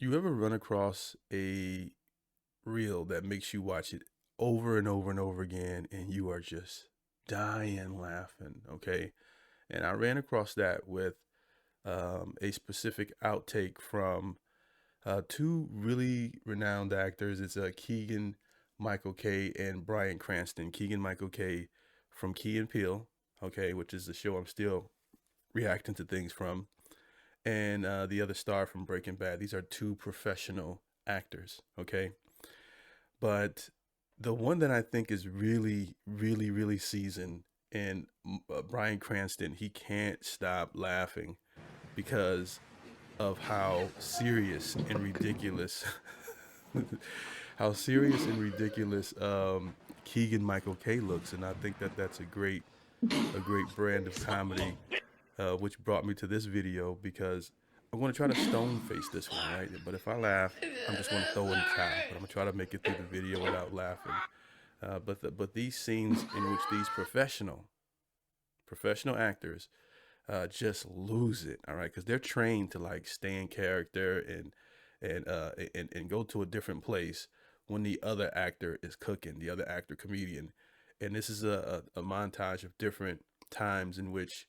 You ever run across a reel that makes you watch it over and over and over again and you are just dying laughing, okay? And I ran across that with a specific outtake from two really renowned actors. It's Keegan Michael Kay and Bryan Cranston. Keegan Michael Kay from Key and Peele, okay, which is the show I'm still reacting to things from, and the other star from Breaking Bad. These are two professional actors, okay? But the one that I think is really, really, really seasoned, and Bryan Cranston, he can't stop laughing because of how serious and ridiculous, how serious and ridiculous Keegan Michael Kay looks, and I think that that's a great brand of comedy, which brought me to this video because I'm going to try to stone face this one, right? But if I laugh, I'm just going to throw in the towel. But I'm going to try to make it through the video without laughing. But these scenes in which these professional actors just lose it, all right? Because they're trained to like stay in character and go to a different place when the other actor is cooking, the other actor comedian. And this is a montage of different times in which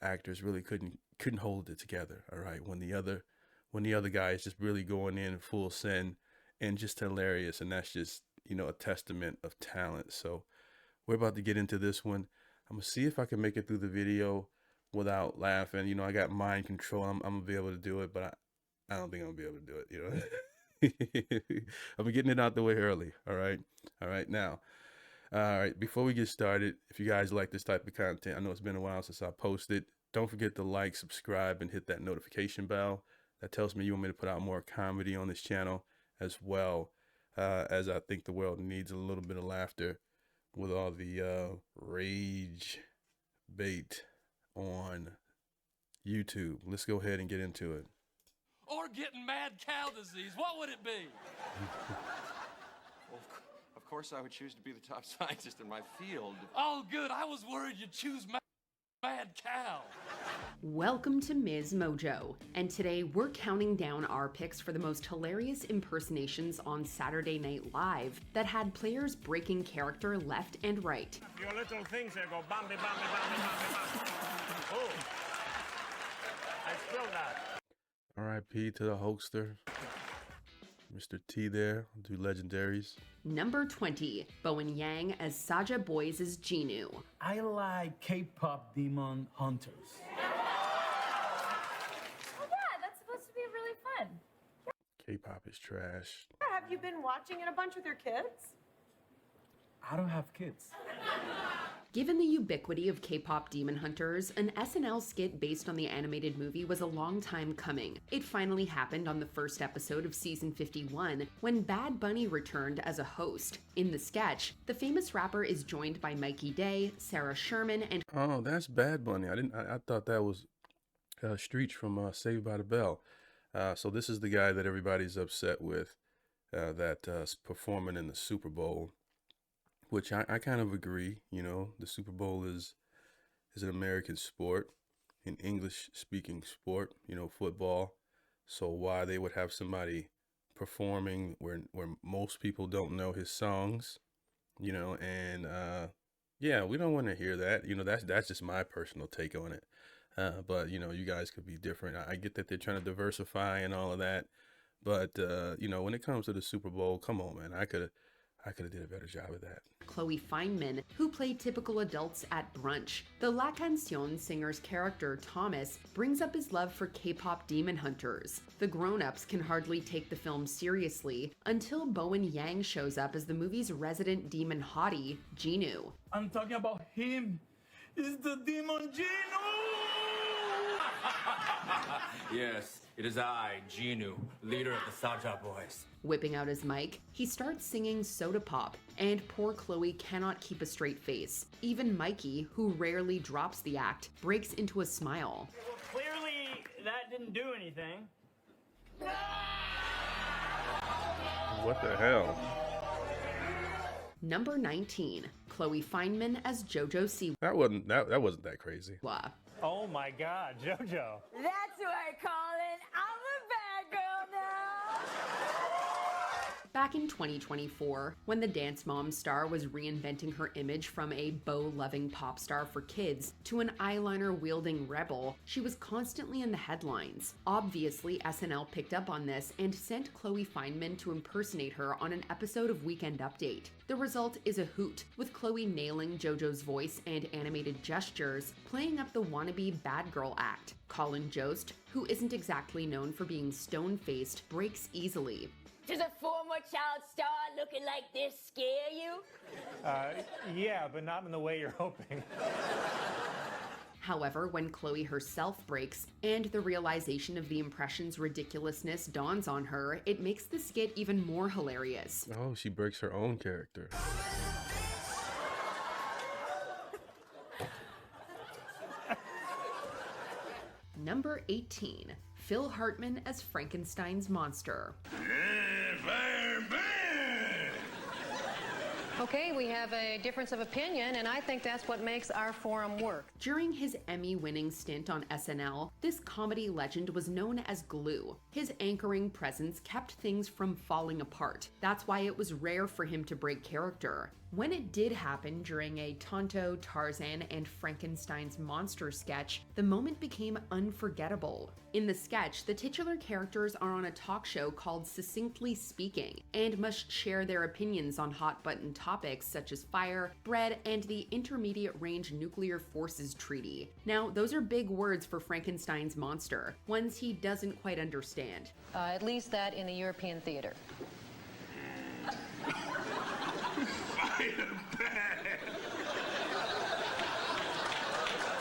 actors really couldn't hold it together, all right? When the other guy is just really going in full send and just hilarious, and that's just, you know, a testament of talent. So we're about to get into this one. I'm gonna see if I can make it through the video without laughing. You know, I got mind control. I'm gonna be able to do it, but I don't think I'm gonna be able to do it, you know. I'm getting it out the way early. All right now. All right, before we get started, if you guys like this type of content, I know it's been a while since I posted, don't forget to like, subscribe, and hit that notification bell. That tells me you want me to put out more comedy on this channel, as well as I think the world needs a little bit of laughter with all the rage bait on YouTube. Let's go ahead and get into it. Or getting mad cow disease, what would it be? Well, of course I would choose to be the top scientist in my field. Oh, good. I was worried you'd choose mad cow. Welcome to Ms. Mojo, and today we're counting down our picks for the most hilarious impersonations on Saturday Night Live that had players breaking character left and right. Your little things there go bambi, bambi, bambi, bambi, bambi. Oh, I spilled that. R.I.P. to the hoster, Mr. T there, do legendaries. Number 20, Bowen Yang as Saja Boys' Genu. I like K-pop demon hunters. Oh yeah, that's supposed to be really fun. K-pop is trash. Have you been watching it a bunch with your kids? I don't have kids. Given the ubiquity of K-pop demon hunters, an SNL skit based on the animated movie was a long time coming. It finally happened on the first episode of season 51, when Bad Bunny returned as a host. In the sketch, the famous rapper is joined by Mikey Day, Sarah Sherman, and Oh, that's Bad Bunny. I thought that was Streets from Saved by the Bell. So this is the guy that everybody's upset with, that's performing in the Super Bowl. Which I kind of agree, you know, the Super Bowl is an American sport, an English-speaking sport, you know, football. So why they would have somebody performing where most people don't know his songs, you know, and yeah, we don't want to hear that. You know, that's just my personal take on it. But you know, you guys could be different. I get that they're trying to diversify and all of that, but you know, when it comes to the Super Bowl, come on, man, I could have did a better job of that. Chloe Fineman, who played typical adults at brunch. The La Canción singer's character, Thomas, brings up his love for K-pop demon hunters. The grown-ups can hardly take the film seriously until Bowen Yang shows up as the movie's resident demon hottie, Genu. I'm talking about him. It's the demon Genu! Yes, it is I, Genu, leader of the Saja Boys. Whipping out his mic, he starts singing Soda Pop, and poor Chloe cannot keep a straight face. Even Mikey, who rarely drops the act, breaks into a smile. Well, clearly that didn't do anything. What the hell? Number 19, Chloe Fineman as JoJo Siwa. That wasn't that crazy. Oh my God, JoJo. That's what I call it. I'm a bad girl now. Back in 2024, when the Dance Mom star was reinventing her image from a beau-loving pop star for kids to an eyeliner-wielding rebel, she was constantly in the headlines. Obviously, SNL picked up on this and sent Chloe Fineman to impersonate her on an episode of Weekend Update. The result is a hoot, with Chloe nailing JoJo's voice and animated gestures, playing up the wannabe bad girl act. Colin Jost, who isn't exactly known for being stone-faced, breaks easily. Does a former child star looking like this scare you? Yeah, but not in the way you're hoping. However, when Chloe herself breaks, and the realization of the impression's ridiculousness dawns on her, it makes the skit even more hilarious. Oh, she breaks her own character. Number 18. Phil Hartman as Frankenstein's monster. Okay, we have a difference of opinion, and I think that's what makes our forum work. During his Emmy-winning stint on SNL, this comedy legend was known as glue. His anchoring presence kept things from falling apart. That's why it was rare for him to break character. When it did happen during a Tonto, Tarzan, and Frankenstein's monster sketch, the moment became unforgettable. In the sketch, the titular characters are on a talk show called Succinctly Speaking, and must share their opinions on hot-button topics such as fire, bread, and the Intermediate Range Nuclear Forces Treaty. Now, those are big words for Frankenstein's monster, ones he doesn't quite understand. At least that in the European theater.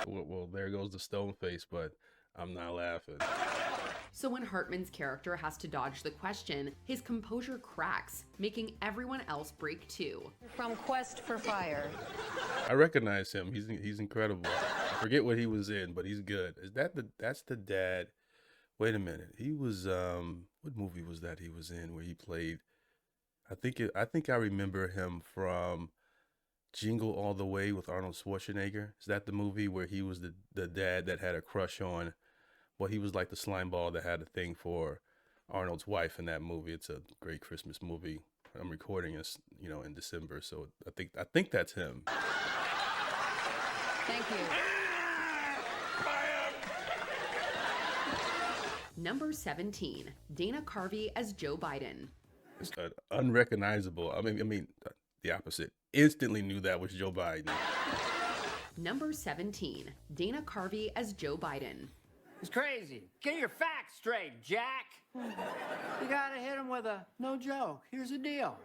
Well, there goes the stone face, but I'm not laughing. So when Hartman's character has to dodge the question, his composure cracks, making everyone else break too. From Quest for Fire. I recognize him. He's incredible. I forget what he was in, but he's good. That's the dad? Wait a minute. He was what movie was that he was in where he played? I think I remember him from Jingle All the Way with Arnold Schwarzenegger. Is that the movie where he was the dad that had a crush on? Well, he was like the slime ball that had a thing for Arnold's wife in that movie. It's a great Christmas movie. I'm recording this, in December, so I think that's him. Thank you. Number 17. Dana Carvey as Joe Biden. It's unrecognizable. I mean, the opposite. Instantly knew that was Joe Biden. Number 17. Dana Carvey as Joe Biden. It's crazy. Get your facts straight, Jack. You gotta hit him with a no joke. Here's the deal.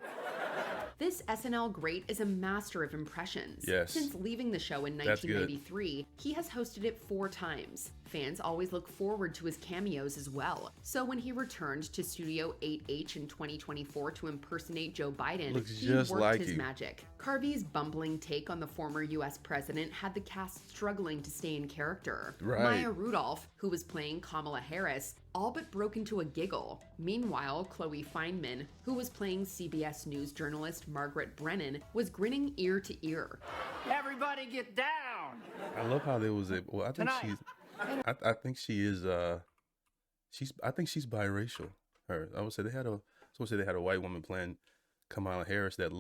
This SNL great is a master of impressions. Yes. Since leaving the show in 1993, he has hosted it 4 times. Fans always look forward to his cameos as well. So when he returned to Studio 8H in 2024 to impersonate Joe Biden, he worked his magic. Carvey's bumbling take on the former US president had the cast struggling to stay in character. Right. Maya Rudolph, who was playing Kamala Harris, all but broke into a giggle. Meanwhile, Chloe Fineman, who was playing CBS News journalist Margaret Brennan, was grinning ear to ear. Everybody get down. I love how there was I think I think she is I think she's biracial. I would say they had a white woman playing Kamala Harris that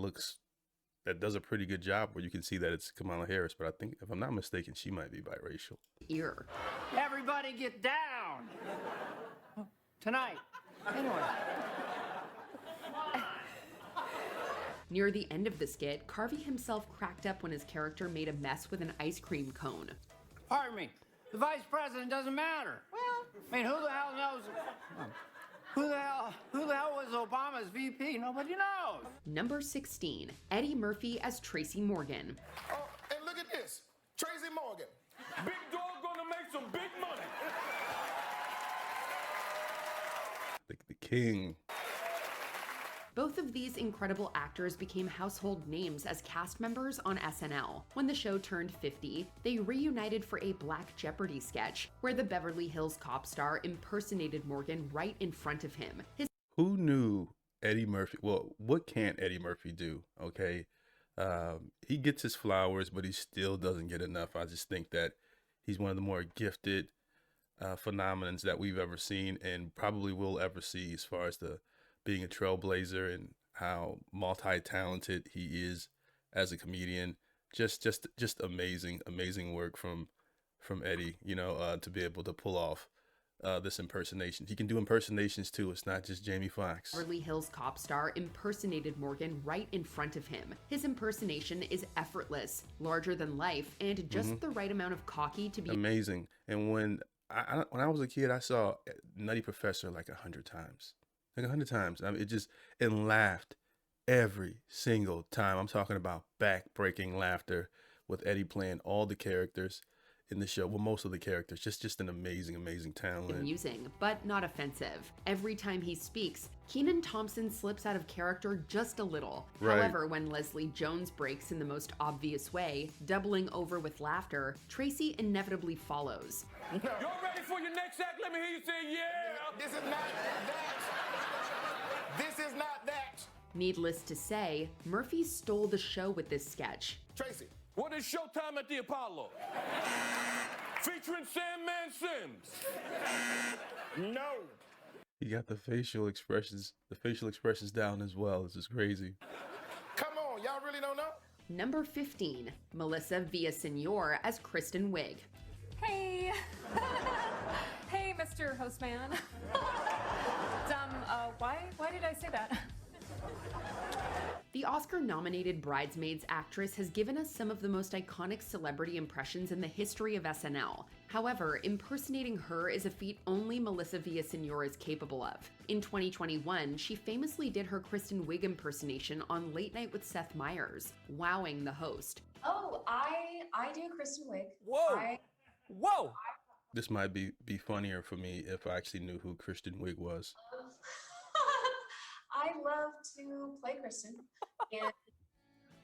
does a pretty good job where you can see that it's Kamala Harris, but I think if I'm not mistaken, she might be biracial. Ear. Everybody get down. Tonight. Anyway. Near the end of the skit, Carvey himself cracked up when his character made a mess with an ice cream cone. Pardon me. The vice president doesn't matter. Well, I mean, who the hell knows? Who the hell was Obama's VP? Nobody knows. Number 16. Eddie Murphy as Tracy Morgan. Oh, and look at this. Tracy Morgan. Big dog gonna make some big money. The king. Both of these incredible actors became household names as cast members on SNL. When the show turned 50, they reunited for a Black Jeopardy sketch, where the Beverly Hills Cop star impersonated Morgan right in front of him. Who knew Eddie Murphy? Well, what can't Eddie Murphy do? Okay. He gets his flowers, but he still doesn't get enough. I just think that he's one of the more gifted phenomenons that we've ever seen and probably will ever see as far as being a trailblazer. And how multi-talented he is as a comedian. Just amazing work from Eddie, you know, to be able to pull off this impersonation. He can do impersonations too. It's not just Jamie Foxx. Beverly Hills Cop star impersonated Morgan right in front of him. His impersonation is effortless, larger than life, and just the right amount of cocky to be amazing. And when I was a kid, I saw Nutty Professor like 100 times. Like 100 times. I mean, and laughed every single time. I'm talking about back-breaking laughter with Eddie playing all the characters in the show. Well, most of the characters. Just an amazing talent. amusing, but not offensive. Every time he speaks, Kenan Thompson slips out of character just a little. Right. However, when Leslie Jones breaks in the most obvious way, doubling over with laughter, Tracy inevitably follows. Y'all ready for your next act? Let me hear you say yeah. This is not that. This is not that. Needless to say, Murphy stole the show with this sketch. Tracy. What is Showtime at the Apollo? Featuring Sandman Sims. No. He got the facial expressions down as well. This is crazy. Come on, y'all really don't know? Number 15, Melissa Villaseñor as Kristen Wiig. Hey. Hey, Mr. Hostman. Why did I say that? The Oscar-nominated Bridesmaids actress has given us some of the most iconic celebrity impressions in the history of SNL. However, impersonating her is a feat only Melissa Villaseñor is capable of. In 2021, she famously did her Kristen Wiig impersonation on Late Night with Seth Meyers, wowing the host. Oh, I do Kristen Wiig. Whoa! Whoa! This might be funnier for me if I actually knew who Kristen Wiig was. I love to play Kristen. And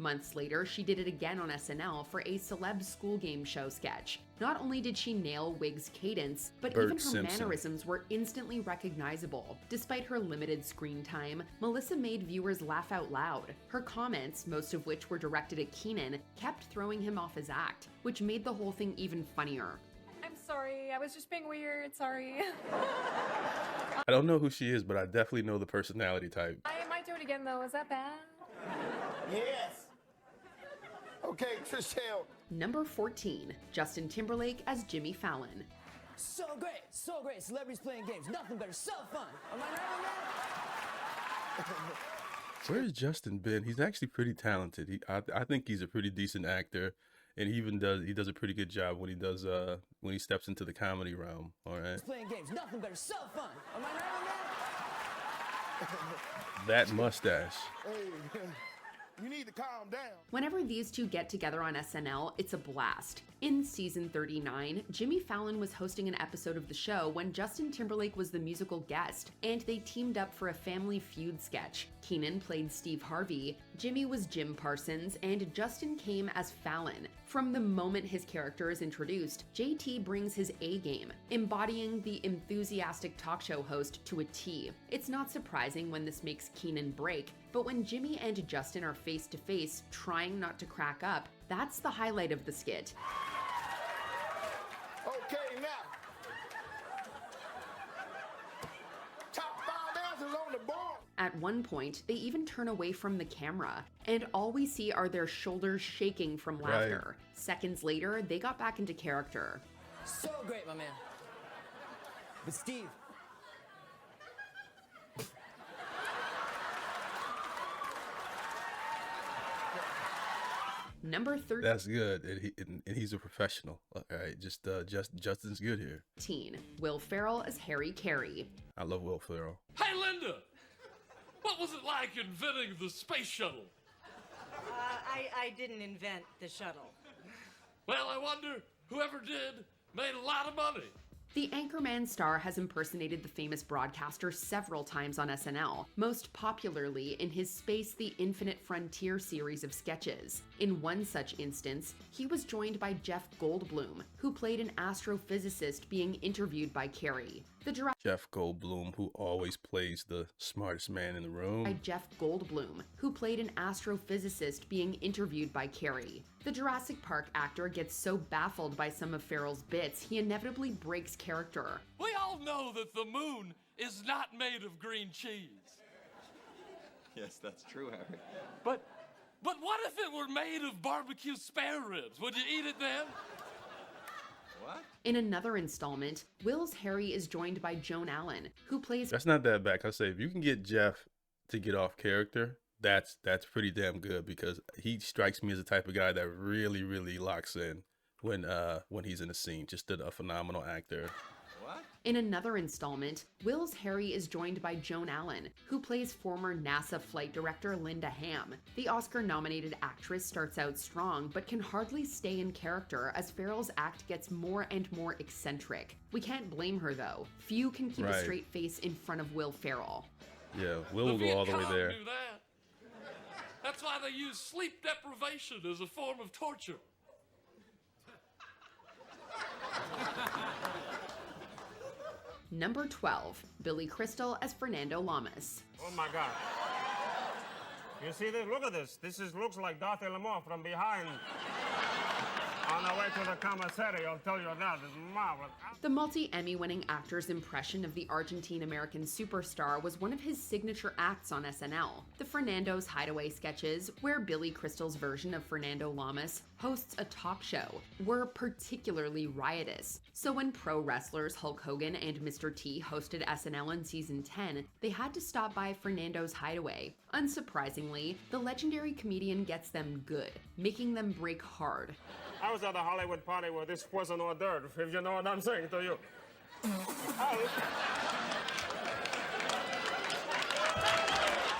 Months later, she did it again on SNL for a celeb school game show sketch. Not only did she nail Wiig's cadence, but Bert even her Simpson. mannerisms were instantly recognizable. Despite her limited screen time, Melissa made viewers laugh out loud. Her comments, most of which were directed at Kenan, kept throwing him off his act, which made the whole thing even funnier. I'm sorry, I was just being weird, sorry. I don't know who she is, but I definitely know the personality type. I might do it again though, is that bad? Yes. Okay, Trishelle. Number 14, Justin Timberlake as Jimmy Fallon. So great, celebrities playing games, nothing better, so fun. Am I right? Where's Justin been? He's actually pretty talented. I think he's a pretty decent actor, and he does a pretty good job when he steps into the comedy realm. All right. Playing games, nothing better, so fun. Am I right? That mustache. Hey, you need to calm down. Whenever these two get together on SNL, it's a blast. In season 39, Jimmy Fallon was hosting an episode of the show when Justin Timberlake was the musical guest, and they teamed up for a Family Feud sketch. Kenan played Steve Harvey, Jimmy was Jim Parsons, and Justin came as Fallon. From the moment his character is introduced, JT brings his A game, embodying the enthusiastic talk show host to a T. It's not surprising when this makes Kenan break, but when Jimmy and Justin are face to face, trying not to crack up, that's the highlight of the skit. Okay, now. Top 5 dancers on the board. At one point, they even turn away from the camera, and all we see are their shoulders shaking from laughter. Right. Seconds later, they got back into character. So great, my man. But Steve. Number 13. That's good, and he's a professional. All right, Justin's good here. Will Ferrell as Harry Caray. I love Will Ferrell. Hey, Linda! What was it like inventing the space shuttle? I didn't invent the shuttle. Well, I wonder, whoever did made a lot of money. The Anchorman star has impersonated the famous broadcaster several times on SNL, most popularly in his Space the Infinite Frontier series of sketches. In one such instance, he was joined by Jeff Goldblum, who played an astrophysicist being interviewed by Caray. Jeff Goldblum, who always plays the smartest man in the room. Jeff Goldblum, who played an astrophysicist being interviewed by Caray. The Jurassic Park actor gets so baffled by some of Ferrell's bits, he inevitably breaks character. We all know that the moon is not made of green cheese. Yes, that's true, Harry. But what if it were made of barbecue spare ribs? Would you eat it then? What? In another installment, Will's Harry is joined by Joan Allen, who plays... That's not that bad. I say if you can get Jeff to get off character, that's pretty damn good, because he strikes me as the type of guy that really, really locks in when he's in a scene. Just a phenomenal actor. What? In another installment, Will's Harry is joined by Joan Allen, who plays former NASA flight director Linda Ham. The Oscar-nominated actress starts out strong, but can hardly stay in character as Farrell's act gets more and more eccentric. We can't blame her, though. Few can keep a straight face in front of Will Ferrell. Yeah, Will will go all the way there. Do that. That's why they use sleep deprivation as a form of torture. Number 12, Billy Crystal as Fernando Lamas. Oh my God. You see this? Look at this. Looks like Dorothy Lamour from behind. On the way to the commissary, I'll tell you that. It's marvelous. The multi-Emmy winning actor's impression of the Argentine-American superstar was one of his signature acts on SNL. The Fernando's Hideaway sketches, where Billy Crystal's version of Fernando Lamas hosts a talk show, were particularly riotous. So when pro wrestlers Hulk Hogan and Mr. T hosted SNL in season 10, they had to stop by Fernando's Hideaway. Unsurprisingly, the legendary comedian gets them good, making them break hard. I was at a Hollywood party where this was an hors d'oeuvre, if you know what I'm saying to you.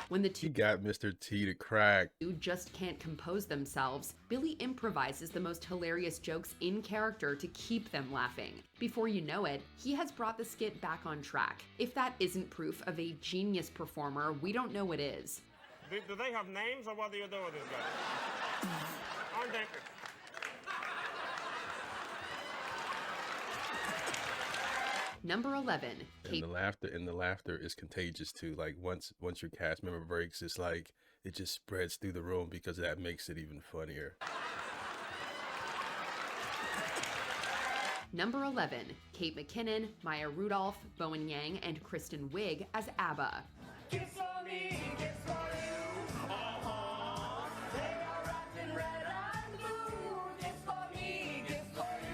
When the two got Mr. T to crack. Who just can't compose themselves, Billy improvises the most hilarious jokes in character to keep them laughing. Before you know it, he has brought the skit back on track. If that isn't proof of a genius performer, we don't know what is. Do they have names, or what do you do with this guy? Aren't they? Number 11. And the laughter is contagious too. Like once your cast member breaks, it's like it just spreads through the room, because that makes it even funnier. Number 11. Kate McKinnon, Maya Rudolph, Bowen Yang, and Kristen Wiig as ABBA. Kiss for me, kiss for you. They are wrapped in red and blue. Kiss for me, kiss for you.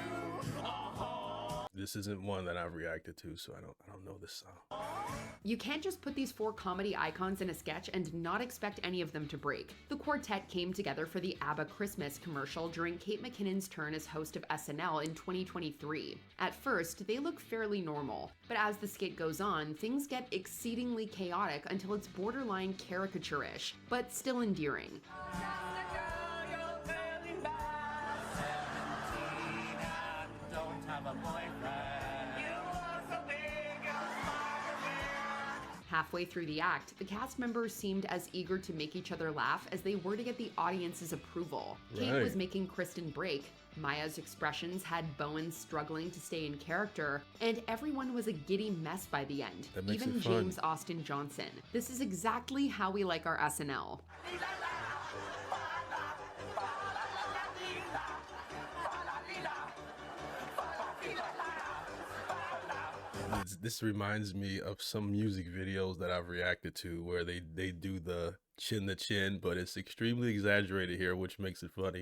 This isn't one that I've reacted to, so I don't know this song. You can't just put these four comedy icons in a sketch and not expect any of them to break. The quartet came together for the ABBA Christmas commercial during Kate McKinnon's turn as host of SNL in 2023. At first, they look fairly normal, but as the skit goes on, things get exceedingly chaotic until it's borderline caricature-ish, but still endearing. Halfway through the act, the cast members seemed as eager to make each other laugh as they were to get the audience's approval. Kate was making Kristen break, Maya's expressions had Bowen struggling to stay in character, and everyone was a giddy mess by the end, even James Austin Johnson. This is exactly how we like our SNL. This reminds me of some music videos that I've reacted to where they do the chin to chin, but it's extremely exaggerated here, which makes it funny.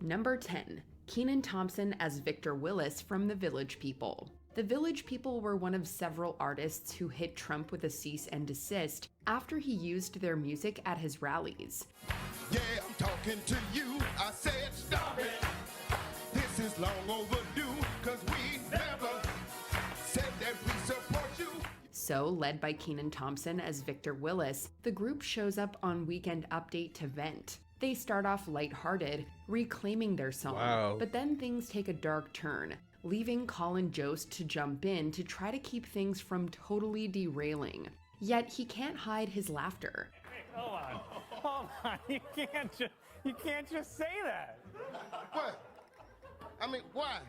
Number 10. Kenan Thompson as Victor Willis from The Village People. The Village People were one of several artists who hit Trump with a cease and desist after he used their music at his rallies. Yeah, I'm talking to you. I said stop it. This is long overdue, cause we never said that we support you. So, led by Kenan Thompson as Victor Willis, the group shows up on Weekend Update to vent. They start off lighthearted, reclaiming their song, but then things take a dark turn, leaving Colin Jost to jump in to try to keep things from totally derailing. Yet he can't hide his laughter. Hey, hold on, you can't just say that. What? I mean, why?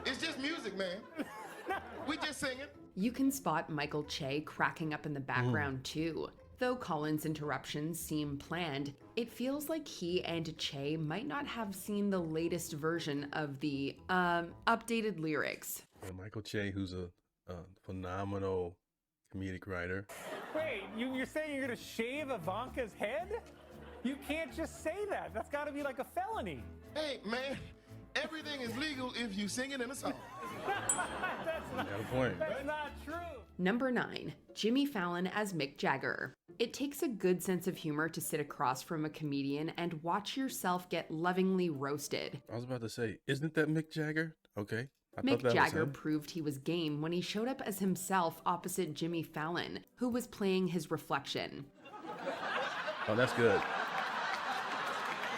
It's just music, man. We just singing. You can spot Michael Che cracking up in the background too. Though Colin's interruptions seem planned, it feels like he and Che might not have seen the latest version of the updated lyrics. And Michael Che, who's a phenomenal comedic writer. Wait, you're saying you're gonna shave Ivanka's head? You can't just say that. That's gotta be like a felony. Hey, man, everything is legal if you sing it in a song. That's not true. Number 9. Jimmy Fallon as Mick Jagger. It takes a good sense of humor to sit across from a comedian and watch yourself get lovingly roasted. I was about to say, isn't that Mick Jagger? Okay. I thought Mick that Jagger was him. proved he was game when he showed up as himself opposite Jimmy Fallon, who was playing his reflection. Oh, that's good.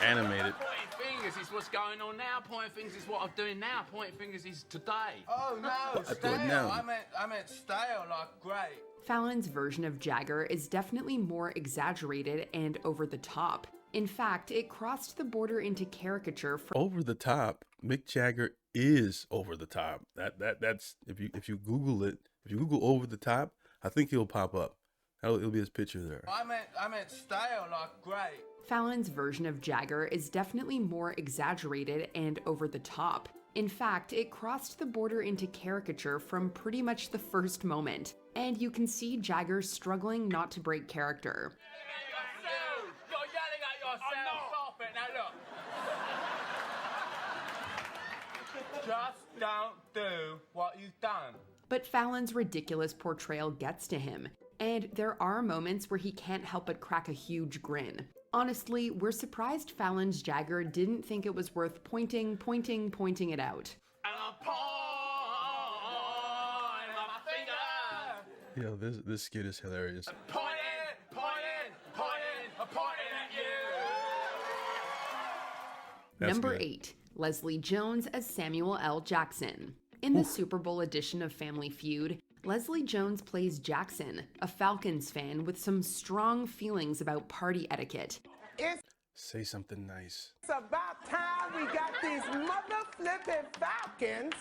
Animated. Pointing fingers is what's going on now. Pointing fingers is what I'm doing now. Pointing fingers is today. Oh no, I thought now. I meant stale, like great. Fallon's version of Jagger is definitely more exaggerated and over the top. In fact, it crossed the border into caricature from Over the top. Mick Jagger is over the top. That's if you Google it, if you Google over the top, I think he'll pop up. It'll be his picture there. I meant stale, like great. Fallon's version of Jagger is definitely more exaggerated and over the top. In fact, it crossed the border into caricature from pretty much the first moment, and you can see Jagger struggling not to break character. You're yelling at yourself. Stop it. Now look. Just don't do what you've done. But Fallon's ridiculous portrayal gets to him, and there are moments where he can't help but crack a huge grin. Honestly, we're surprised Fallon's Jagger didn't think it was worth pointing it out. Yo, this skit is hilarious. Pointing at you. That's Number good. 8. Leslie Jones as Samuel L. Jackson. In the Super Bowl edition of Family Feud, Leslie Jones plays Jackson, a Falcons fan with some strong feelings about party etiquette. Say something nice. It's about time we got these mother flipping Falcons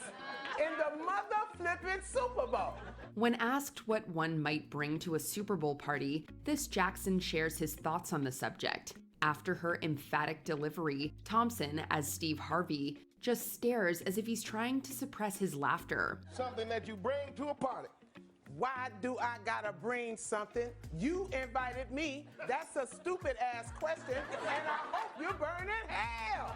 in the mother flipping Super Bowl. When asked what one might bring to a Super Bowl party, this Jackson shares his thoughts on the subject. After her emphatic delivery, Thompson, as Steve Harvey, just stares as if he's trying to suppress his laughter. Something that you bring to a party. Why do I gotta bring something? You invited me. That's a stupid ass question, and I hope you burn in hell.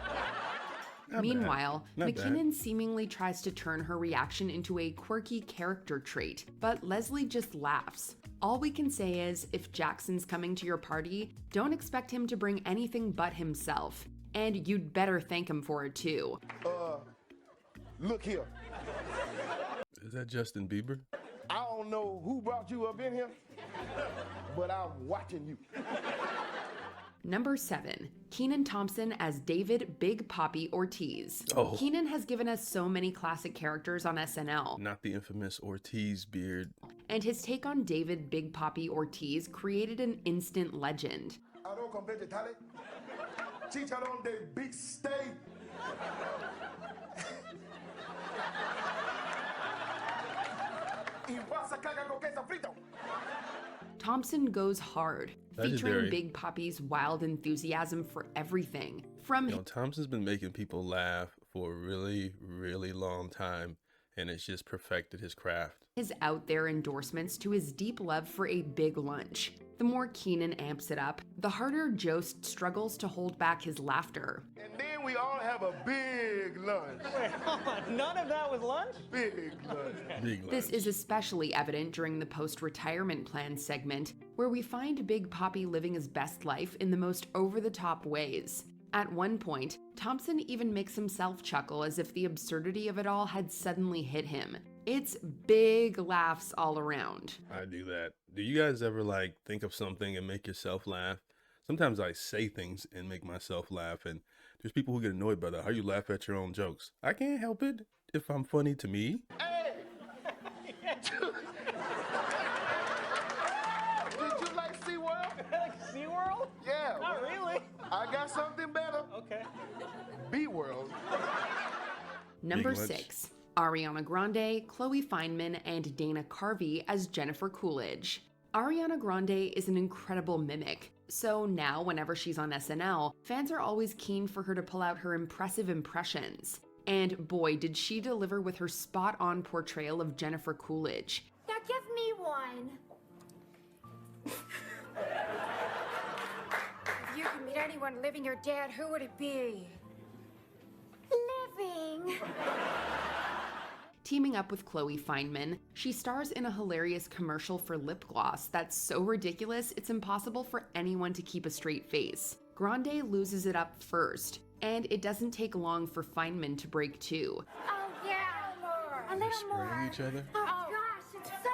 Meanwhile, Not bad. McKinnon seemingly tries to turn her reaction into a quirky character trait, but Leslie just laughs. All we can say is, if Jackson's coming to your party, don't expect him to bring anything but himself. And you'd better thank him for it too. Look here. Is that Justin Bieber? I don't know who brought you up in here, but I'm watching you. Number 7. Kenan Thompson as David Big Papi Ortiz. Oh. Kenan has given us so many classic characters on SNL, Not the infamous Ortiz beard. and his take on David Big Papi Ortiz created an instant legend. Aro con vegetales, chicharrón de big steak. Y guasacaca con queso frito. Thompson goes hard, Legendary. featuring Big Papi's wild enthusiasm for everything. From You know, Thompson's been making people laugh for a really, really long time, and it's just perfected his craft. his out there endorsements to his deep love for a big lunch. The more Kenan amps it up, the harder Jost struggles to hold back his laughter. And then we all have a big lunch. Wait, hold on. None of that was lunch? Big lunch. Big lunch. This is especially evident during the post-retirement plan segment, where we find Big Papi living his best life in the most over-the-top ways. At one point, Thompson even makes himself chuckle as if the absurdity of it all had suddenly hit him. It's big laughs all around. I do that. Do you guys ever think of something and make yourself laugh? Sometimes I say things and make myself laugh, and there's people who get annoyed by that. How you laugh at your own jokes? I can't help it if I'm funny to me. Hey! Did you like SeaWorld? Like SeaWorld? Yeah. Not really. I got something better. Okay. B-World. Number Big lunch. 6. Ariana Grande, Chloe Fineman, and Dana Carvey as Jennifer Coolidge. Ariana Grande is an incredible mimic, so now whenever she's on SNL, fans are always keen for her to pull out her impressive impressions. And boy, did she deliver with her spot-on portrayal of Jennifer Coolidge. Now give me one. anyone living or dead, who would it be? Living. Teaming up with Chloe Fineman, she stars in a hilarious commercial for lip gloss that's so ridiculous it's impossible for anyone to keep a straight face. Grande loses it up first, and it doesn't take long for Fineman to break too. Oh, yeah. A little more. Spraying each other? Oh, gosh, it's so...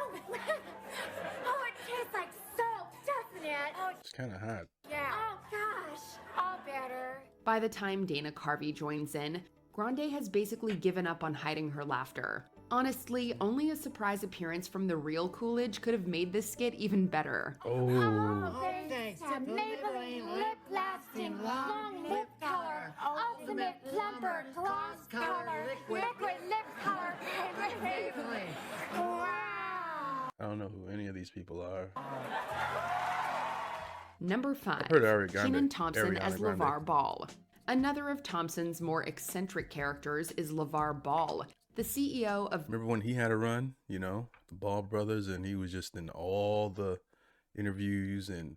oh, it tastes like soap, doesn't it? Oh, It's kind of hot. yeah. Oh, gosh. All better. By the time Dana Carvey joins in, Grande has basically given up on hiding her laughter. Honestly, only a surprise appearance from the real Coolidge could have made this skit even better. Oh, thanks to Maybelline Lip Lasting Long Lip Color, Ultimate Plumper Gloss Color, Liquid Lip Color, and Maybelline. Wow. I don't know who any of these people are. Number 5, heard Ariana Grande. Kenan Thompson Ariana as Grande. LaVar Ball. Another of Thompson's more eccentric characters is LaVar Ball, the CEO of... Remember when he had a run, you know, the Ball brothers, and he was just in all the interviews and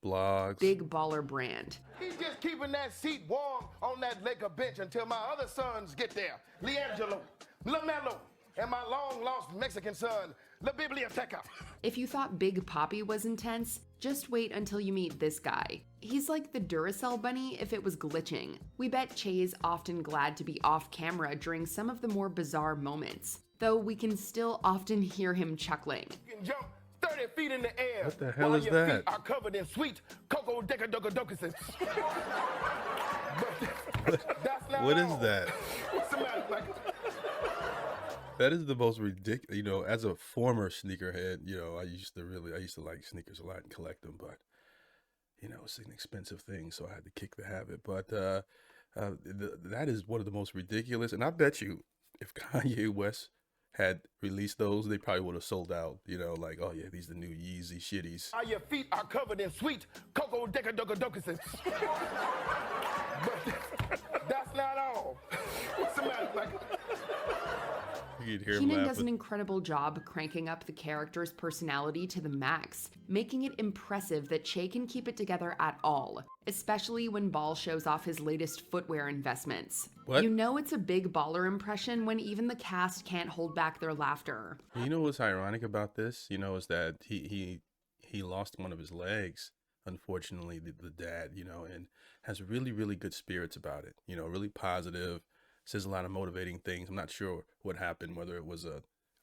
blogs. Big Baller brand. He's just keeping that seat warm on that Laker bench until my other sons get there. Leangelo, LaMelo, and my long-lost Mexican son, La Biblioteca. If you thought Big Papi was intense, just wait until you meet this guy. He's like the Duracell bunny if it was glitching. We bet Che's often glad to be off camera during some of the more bizarre moments, though we can still often hear him chuckling. You can jump 30 feet in the air. What the hell while is your that? feet are covered in sweet cocoa decadocadocuses. That's not What is all. that? What's the matter? Like, That is the most ridiculous, you know, as a former sneakerhead, you know, I used to like sneakers a lot and collect them, but, you know, it's an expensive thing, so I had to kick the habit. But that is one of the most ridiculous, and I bet you if Kanye West had released those, they probably would have sold out, you know, like, oh yeah, these are the new Yeezy shitties. while your feet are covered in sweet cocoa decadocadocuses. But that's not all. What's the matter? Like, You could hear him Kenan laugh. does an incredible job cranking up the character's personality to the max, making it impressive that Che can keep it together at all, especially when Ball shows off his latest footwear investments. What? You know it's a big baller impression when even the cast can't hold back their laughter. You know what's ironic about this? You know, is that he lost one of his legs, unfortunately, the dad, you know, and has really, really good spirits about it. You know, really positive, says a lot of motivating things. I'm not sure what happened, whether it was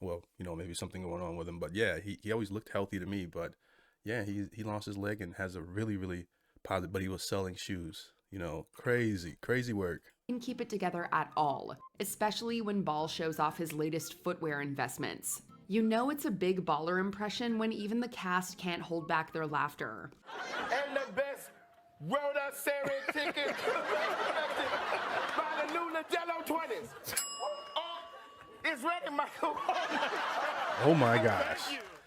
maybe something going on with him. But yeah, he always looked healthy to me. But yeah, he lost his leg and has a really, really positive, but he was selling shoes. You know, crazy work. Can keep it together at all, especially when Ball shows off his latest footwear investments. You know it's a big baller impression when even the cast can't hold back their laughter. and the best Rhoda Seri ticket by the new Ladello 20s. Oh, it's ready, Michael. Oh my gosh.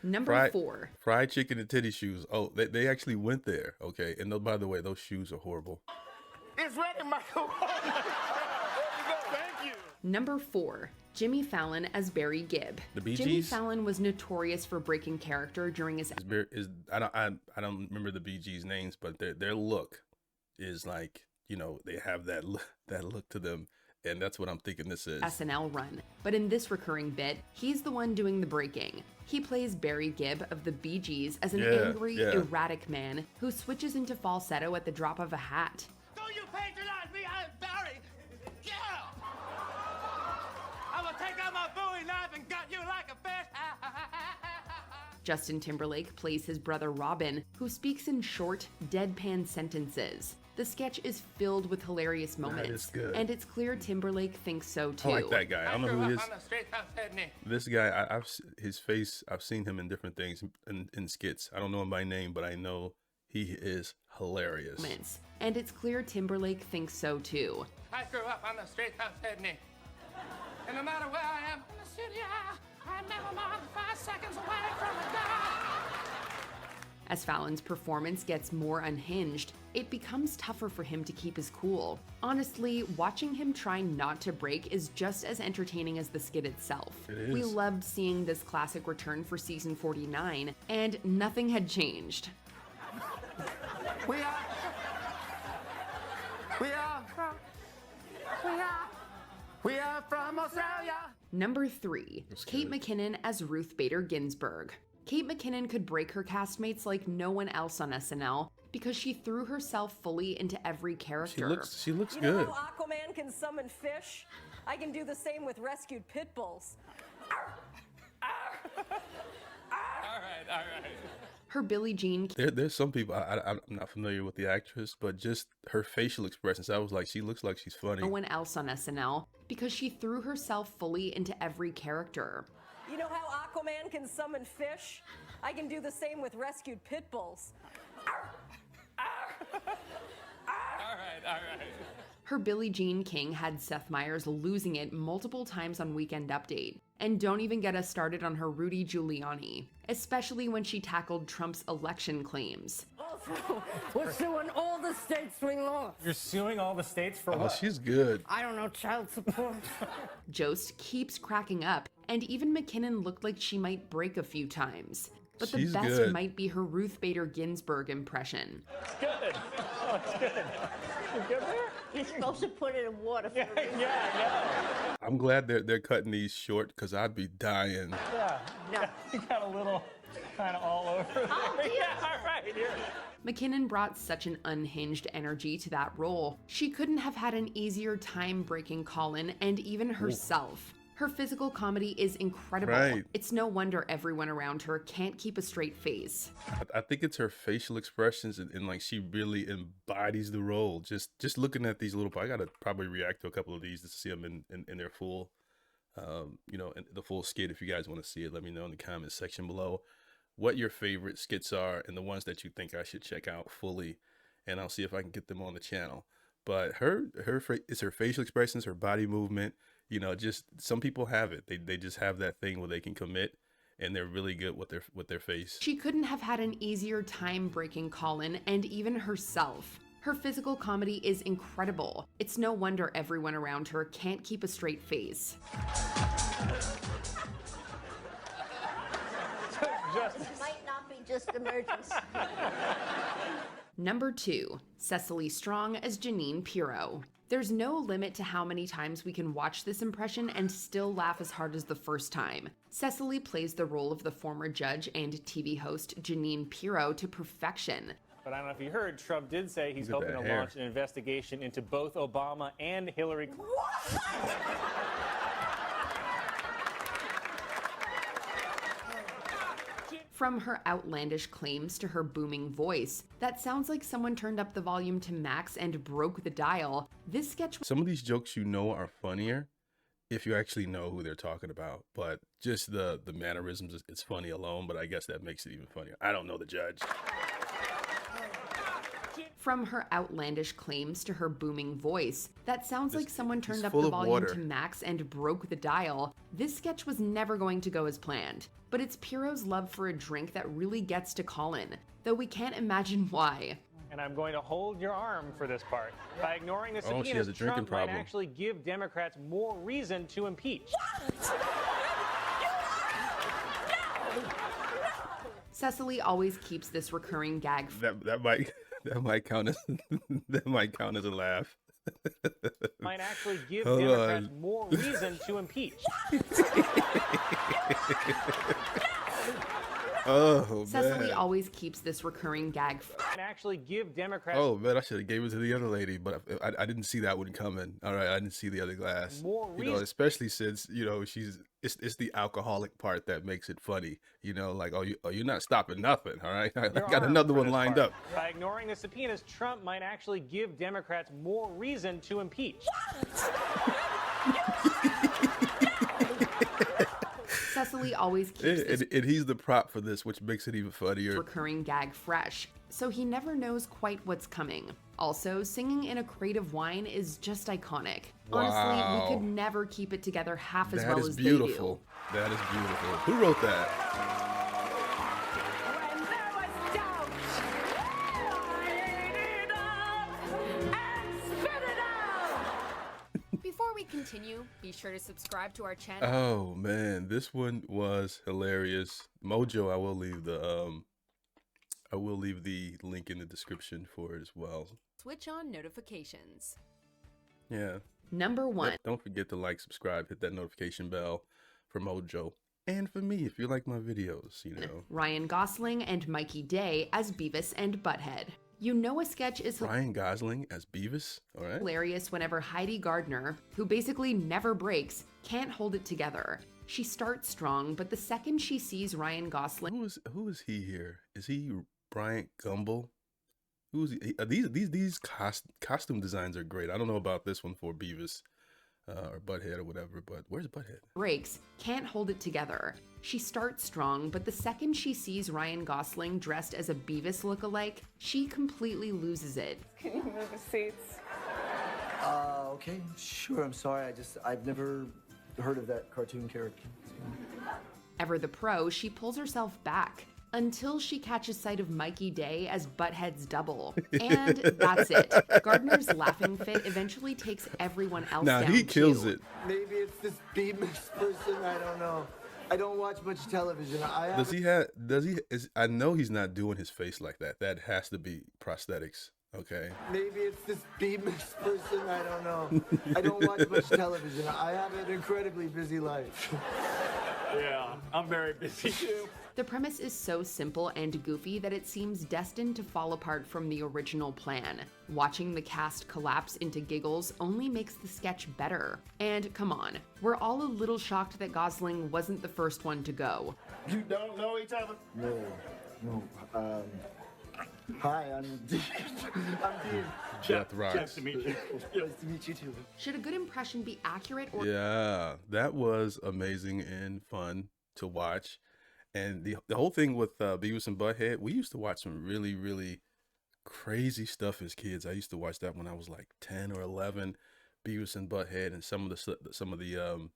Number 4. Fried chicken and titty shoes. Oh, they actually went there. Okay. And by the way, those shoes are horrible. It's ready, Michael. There you go. Thank you. Number 4. Jimmy Fallon as Barry Gibb. The Bee Jimmy Gees? Fallon was notorious for breaking character during his... I don't remember the Bee Gees names, but their look is like, you know, they have that look to them, and that's what I'm thinking this is. SNL run. But in this recurring bit, he's the one doing the breaking. He plays Barry Gibb of the Bee Gees as an angry, erratic man who switches into falsetto at the drop of a hat. Do you patronize me? I'm Barry. Yeah. I will take out my Bowie knife and gut you like a fish. Justin Timberlake plays his brother Robin, who speaks in short, deadpan sentences. The sketch is filled with hilarious moments, is good. and it's clear Timberlake thinks so too. I like that guy. I don't know who he is. On the street of Sydney. This guy, his face, I've seen him in different things in skits. I don't know him by name, but I know he is hilarious. And it's clear Timberlake thinks so too. I grew up on the street of Sydney. And no matter where I am in the city, I'm never more than 5 seconds away from a die. As Fallon's performance gets more unhinged, it becomes tougher for him to keep his cool. Honestly, watching him try not to break is just as entertaining as the skit itself. It is. We loved seeing this classic return for season 49, and nothing had changed. We are We are from Australia. Number 3, Kate McKinnon as Ruth Bader Ginsburg. Kate McKinnon could break her castmates like no one else on SNL because she threw herself fully into every character. She looks You good. know how Aquaman can summon fish? I can do the same with rescued pit bulls. All right. Her Billie Jean There's some people I'm not familiar with the actress, but just her facial expressions, I was like, she looks like she's funny. no one else on SNL because she threw herself fully into every character. You know how Aquaman can summon fish? I can do the same with rescued pit bulls. All right. Her Billie Jean King had Seth Meyers losing it multiple times on Weekend Update. And don't even get us started on her Rudy Giuliani, especially when she tackled Trump's election claims. Also, we're suing all the states we lost. You're suing all the states for Oh, what? she's good. I don't know, child support. Jost keeps cracking up, and even McKinnon looked like she might break a few times. But the She's best good. might be her Ruth Bader Ginsburg impression. It's good. Oh, it's good. You good there? You're supposed to put it in water for Yeah, I I'm glad they're cutting these short because I'd be dying. know. Yeah. No. You got a little kind of all over there. Oh, dear. Yeah, all right. Here. McKinnon brought such an unhinged energy to that role. She couldn't have had an easier time breaking Colin and even herself. Her physical comedy is incredible. Right. It's no wonder everyone around her can't keep a straight face. I think it's her facial expressions and like she really embodies the role. Just looking at these little, I gotta probably react to a couple of these to see them in their full, in the full skit. If you guys want to see it, let me know in the comments section below what your favorite skits are and the ones that you think I should check out fully, and I'll see if I can get them on the channel. But it's her facial expressions, her body movement. Just some people have it. They just have that thing where they can commit, and they're really good with their face. She couldn't have had an easier time breaking Colin and even herself. Her physical comedy is incredible. It's no wonder everyone around her can't keep a straight face. It might not be just emergency. Number 2, Cecily Strong as Jeanine Pirro. There's no limit to how many times we can watch this impression and still laugh as hard as the first time. Cecily plays the role of the former judge and TV host Jeanine Pirro to perfection. But I don't know if you heard, Trump did say he's Look at hoping that to hair. launch an investigation into both Obama and Hillary Clinton. From her outlandish claims to her booming voice, that sounds like someone turned up the volume to max and broke the dial. This sketch Some of these jokes are funnier if you actually know who they're talking about, but just the mannerisms, it's funny alone, but I guess that makes it even funnier. I don't know the judge. From her outlandish claims to her booming voice, that sounds like someone turned up full the of volume water. to max and broke the dial. This sketch was never going to go as planned, but it's Pirro's love for a drink that really gets to Colin, though we can't imagine why. And I'm going to hold your arm for this part. By ignoring the Oh, she subpoenas, has a drinking Trump might problem. actually give Democrats more reason to impeach. Cecily always keeps this recurring gag. That might count as a laugh. Might actually give Hold Democrats on. more reason to impeach. Oh Cecily man. always keeps this recurring gag. Might actually give Democrats Oh man, I should have gave it to the other lady, but I didn't see that one coming. All right, I didn't see the other glass. More reason. Especially since it's the alcoholic part that makes it funny. Like you're not stopping nothing. All right, I your got arm another for one this lined part. up. By ignoring the subpoenas, Trump might actually give Democrats more reason to impeach. Cecily always keeps this And he's the prop for this, which makes it even funnier. recurring gag fresh, so he never knows quite what's coming. Also, singing in a crate of wine is just iconic. Honestly, Wow. we could never keep it together half as That well is as beautiful. That is beautiful. Who wrote that? When there was doubt, line it up and spit it out. Before we continue, be sure to subscribe to our channel. Oh man, this one was hilarious. Mojo, I will leave the link in the description for it as well. Switch on notifications. Yeah, Number 1. Yep, don't forget to like, subscribe, hit that notification bell for Mojo. And for me, if you like my videos, you know. Ryan Gosling and Mikey Day as Beavis and Butt-Head. You know a sketch is Ryan Gosling as Beavis, all right. hilarious whenever Heidi Gardner, who basically never breaks, can't hold it together. She starts strong, but the second she sees Ryan Gosling... Who is he here? Is he Bryant Gumbel? Who's he? These costume designs are great. I don't know about this one for Beavis or Butthead or whatever, but where's Butthead? breaks, can't hold it together. She starts strong, but the second she sees Ryan Gosling dressed as a Beavis lookalike, she completely loses it. Can you move the seats? Okay, sure. I'm sorry. I've never heard of that cartoon character. Ever the pro, she pulls herself back until she catches sight of Mikey Day as Butthead's double. And that's it. Gardner's laughing fit eventually takes everyone else down. Now he kills too. it. Maybe it's this Beavis person. I don't know. I don't watch much television. I know he's not doing his face like that. That has to be prosthetics. Okay. Maybe it's this Beavis person. I don't know. I don't watch much television. I have an incredibly busy life. Yeah, I'm very busy too. The premise is so simple and goofy that it seems destined to fall apart from the original plan. Watching the cast collapse into giggles only makes the sketch better. And come on, we're all a little shocked that Gosling wasn't the first one to go. You don't know each other? No. Hi, I'm Dean. Death rocks. Nice to meet you. Nice to meet you too. Should a good impression be accurate or... Yeah, that was amazing and fun to watch. And the whole thing with Beavis and Butt-Head, we used to watch some really, really crazy stuff as kids. I used to watch that when I was like 10 or 11, Beavis and Butt-Head, and some of the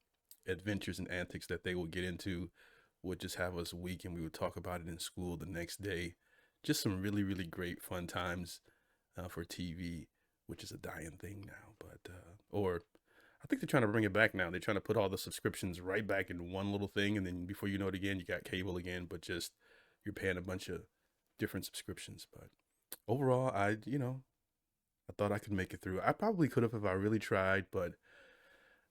adventures and antics that they would get into would just have us weak, and we would talk about it in school the next day. Just some really, really great fun times for TV, which is a dying thing now. But or I think they're trying to bring it back now. They're trying to put all the subscriptions right back in one little thing, and then before you know it again, you got cable again, but just you're paying a bunch of different subscriptions. But overall, I thought I could make it through. I probably could have if I really tried, but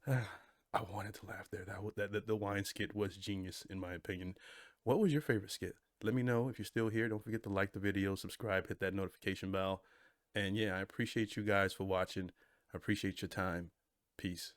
I wanted to laugh there. That the wine skit was genius in my opinion. What was your favorite skit? Let me know if you're still here. Don't forget to like the video, subscribe, hit that notification bell. And yeah, I appreciate you guys for watching. I appreciate your time. Peace.